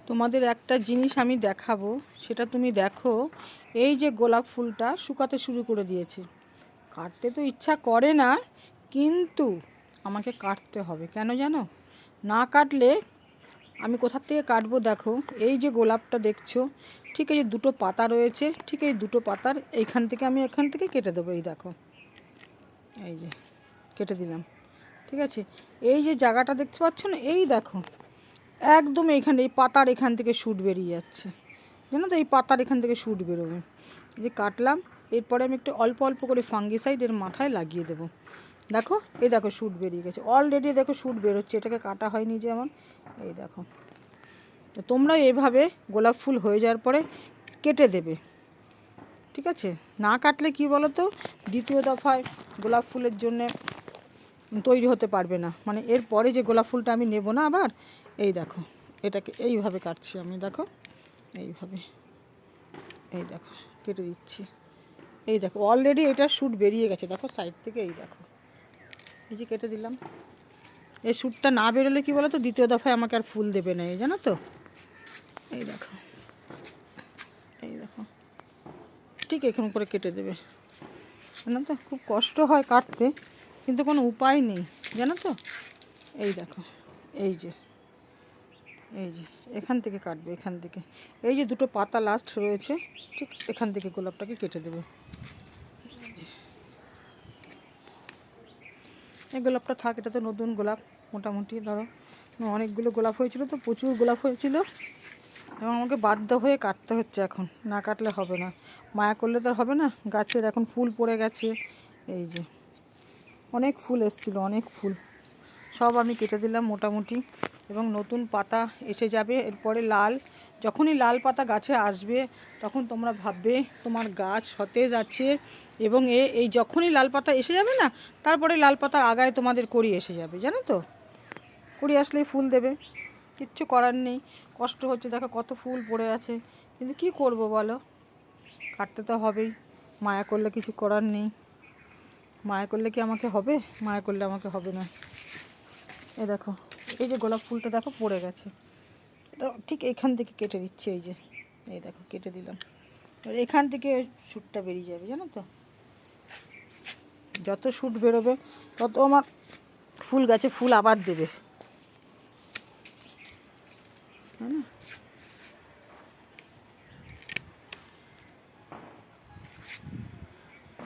তোমাদের একটা জিনিস আমি দেখাবো, সেটা তুমি দেখো। এই যে গোলাপ ফুলটা শুকাতে শুরু করে দিয়েছে। কাটতে তো ইচ্ছা করে না, কিন্তু আমাকে কাটতে হবে। কেন জানো? না কাটলে আমি কোথার থেকে কাটবো? দেখো, এই যে গোলাপটা দেখছো, ঠিক এই যে দুটো পাতা রয়েছে, ঠিক এই দুটো পাতার এইখান থেকে আমি এখান থেকে কেটে দেবো। এই দেখো, এই যে কেটে দিলাম। ঠিক আছে, এই যে জায়গাটা দেখতে পাচ্ছ না, এই দেখো একদম এইখানে এই পাতার এখান থেকে শ্যুট বেরিয়ে যাচ্ছে, জানো তো? এই পাতার এখান থেকে শ্যুট বেরোবে। এই যে কাটলাম, এরপরে আমি একটু অল্প অল্প করে ফাঙ্গিসাইড এর মাথায় লাগিয়ে দেবো। দেখো, এই দেখো শ্যুট বেরিয়ে গেছে অলরেডি। দেখো শ্যুট বেরোচ্ছে, এটাকে কাটা হয়নি যেমন। এই দেখো, তোমরা এভাবে গোলাপ ফুল হয়ে যাওয়ার পরে কেটে দেবে। ঠিক আছে, না কাটলে কি বলো তো, দ্বিতীয় দফায় গোলাপ ফুলের জন্যে তৈরি হতে পারবে না। মানে এরপরে যে গোলাপ ফুলটা আমি নেব না আবার, এই দেখো এটাকে এইভাবে কাটছি আমি। দেখো এইভাবে, এই দেখো কেটে দিচ্ছি। এই দেখো অলরেডি এটা শ্যুট বেরিয়ে গেছে, দেখো সাইড থেকে। এই দেখো, এই যে কেটে দিলাম। এই শ্যুটটা না বেরোলে কি বলো তো, দ্বিতীয় দফায় আমাকে আর ফুল দেবে না, এই জানো তো? এই দেখো, এই দেখো ঠিক এখান করে কেটে দেবে। জানো তো, খুব কষ্ট হয় কাটতে, কিন্তু কোনো উপায় নেই, জানো তো? এই দেখো, এই যে এই যে এখান থেকে কাটবে, এখান থেকে। এই যে দুটো পাতা লাস্ট রয়েছে, ঠিক এখান থেকে গোলাপটাকে কেটে দেবে। এই গোলাপটা থাক, এটা তো নতুন গোলাপ। মোটামুটি ধরো অনেকগুলো গোলাপ হয়েছিল, তো প্রচুর গোলাপ হয়েছিল, এবং আমাকে বাধ্য হয়ে কাটতে হচ্ছে এখন। না কাটলে হবে না, মায়া করলে তো হবে না। গাছের এখন ফুল পড়ে গেছে, এই যে অনেক ফুল এসেছিলো, অনেক ফুল সব আমি কেটে দিলাম মোটামুটি। এবং নতুন পাতা এসে যাবে এরপরে। যখনই লাল পাতা গাছে আসবে, তখন তোমরা ভাববে তোমার গাছ সতেজ আছে। এবং এই যখনই লাল পাতা এসে যাবে না, তারপরে লাল পাতার আগায় তোমাদের কড়ি এসে যাবে, জানো তো? কড়ি আসলেই ফুল দেবে, কিচ্ছু করার নেই। কষ্ট হচ্ছে, দেখো কত ফুল পড়ে আছে, কিন্তু কি করব বলো? কাটতে তো হবেই। মায়া করলে কিছু করার নেই। মায়া করলে কি আমাকে হবে? মায়া করলে আমাকে হবে না। এই দেখো, এই যে গোলাপ ফুলটা দেখো পড়ে গেছে, এটা ঠিক এখান থেকে কেটে দিচ্ছি। এই যে, এই দেখো কেটে দিলাম। আর এখান থেকে শ্যুটটা বেরিয়ে যাবে, জানো তো? যত শ্যুট বেরোবে তত আমার ফুল গাছে ফুল আবার দেবে, হ্যাঁ না?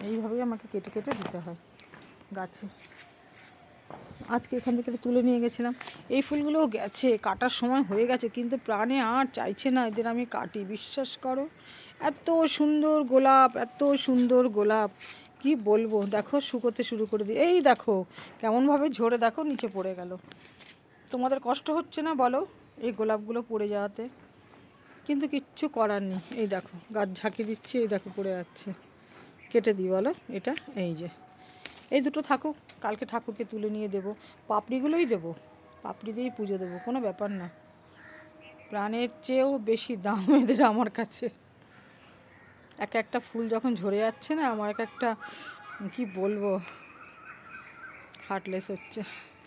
এইভাবেই আমাকে কেটে কেটে দিতে হয় গাছে। আজকে এখান থেকে তুলে নিয়ে গেছিলাম। এই ফুলগুলোও গেছে, কাটার সময় হয়ে গেছে, কিন্তু প্রাণে আর চাইছে না এদের আমি কাটি, বিশ্বাস করো। এত সুন্দর গোলাপ, এত সুন্দর গোলাপ, কি বলবো। দেখো শুকোতে শুরু করে দিই, এই দেখো কেমনভাবে ঝরে দেখো নিচে পড়ে গেল। তোমাদের কষ্ট হচ্ছে না বলো এই গোলাপগুলো পড়ে যাওয়াতে? কিন্তু কিচ্ছু করার নেই। এই দেখো গাছ ঝাঁকি দিচ্ছি, এই দেখো পড়ে যাচ্ছে। কেটে দিই বলো এটা? এই যে এই দুটো থাকুক, কালকে ঠাকুরকে তুলে নিয়ে দেবো। পাপড়িগুলোই দেবো, পাপড়ি দিয়েই পুজো দেবো, কোনো ব্যাপার না। প্রাণের চেয়েও বেশি দাম এদের আমার কাছে। এক একটা ফুল যখন ঝরে যাচ্ছে না, আমার এক একটা কি বলবো, হার্টলেস হচ্ছে।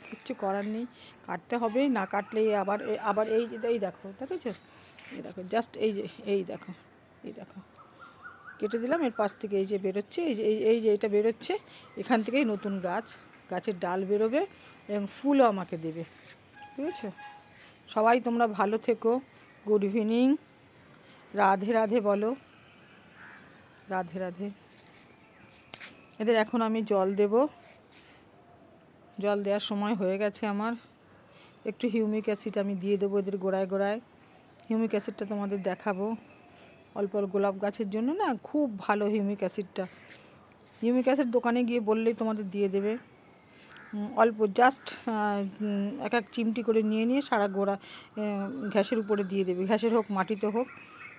কিচ্ছু করার নেই, কাটতে হবেই। না কাটলেই আবার আবার এই দেখো, দেখেছো? এই দেখো জাস্ট এই দেখো, এই দেখো কেটে দিলাম। এর পাশ থেকে এই যে বেরোচ্ছে, এই যে এটা বেরোচ্ছে, এখান থেকেই নতুন গাছের ডাল বেরোবে এবং ফুলও আমাকে দেবে। বুঝেছো? সবাই তোমরা ভালো থেকো। গুড ইভিনিং, রাধে রাধে বলো, রাধে রাধে। এদের এখন আমি জল দেব, জল দেওয়ার সময় হয়ে গেছে আমার। একটু হিউমিক অ্যাসিড আমি দিয়ে দেবো এদের গোড়ায় গোড়ায়। হিউমিক অ্যাসিডটা তোমাদের দেখাবো। অল্প গোলাপ গাছের জন্য না খুব ভালো হিউমিক অ্যাসিডটা। হিউমিক অ্যাসিড দোকানে গিয়ে বললেই তোমাদের দিয়ে দেবে। অল্প জাস্ট এক চিমটি করে নিয়ে সারা গোড়া ঘাসের উপরে দিয়ে দেবে, ঘাসের হোক মাটিতে হোক।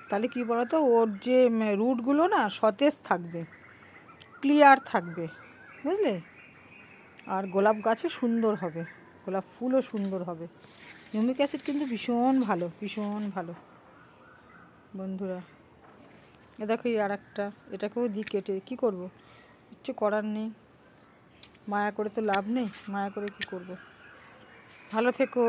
তাহলে কী বলো তো, ওর যে রুটগুলো না সতেজ থাকবে, ক্লিয়ার থাকবে, বুঝলে? আর গোলাপ গাছও সুন্দর হবে, গোলাপ ফুলও সুন্দর হবে। হিউমিক অ্যাসিড কিন্তু ভীষণ ভালো, ভীষণ ভালো বন্ধুরা। এ দেখো এই আর একটা, এটাকেও দিই কেটে। কী করবো, কিচ্ছু করার নেই। মায়া করে তো লাভ নেই, মায়া করে কি করব। ভালো থেকো।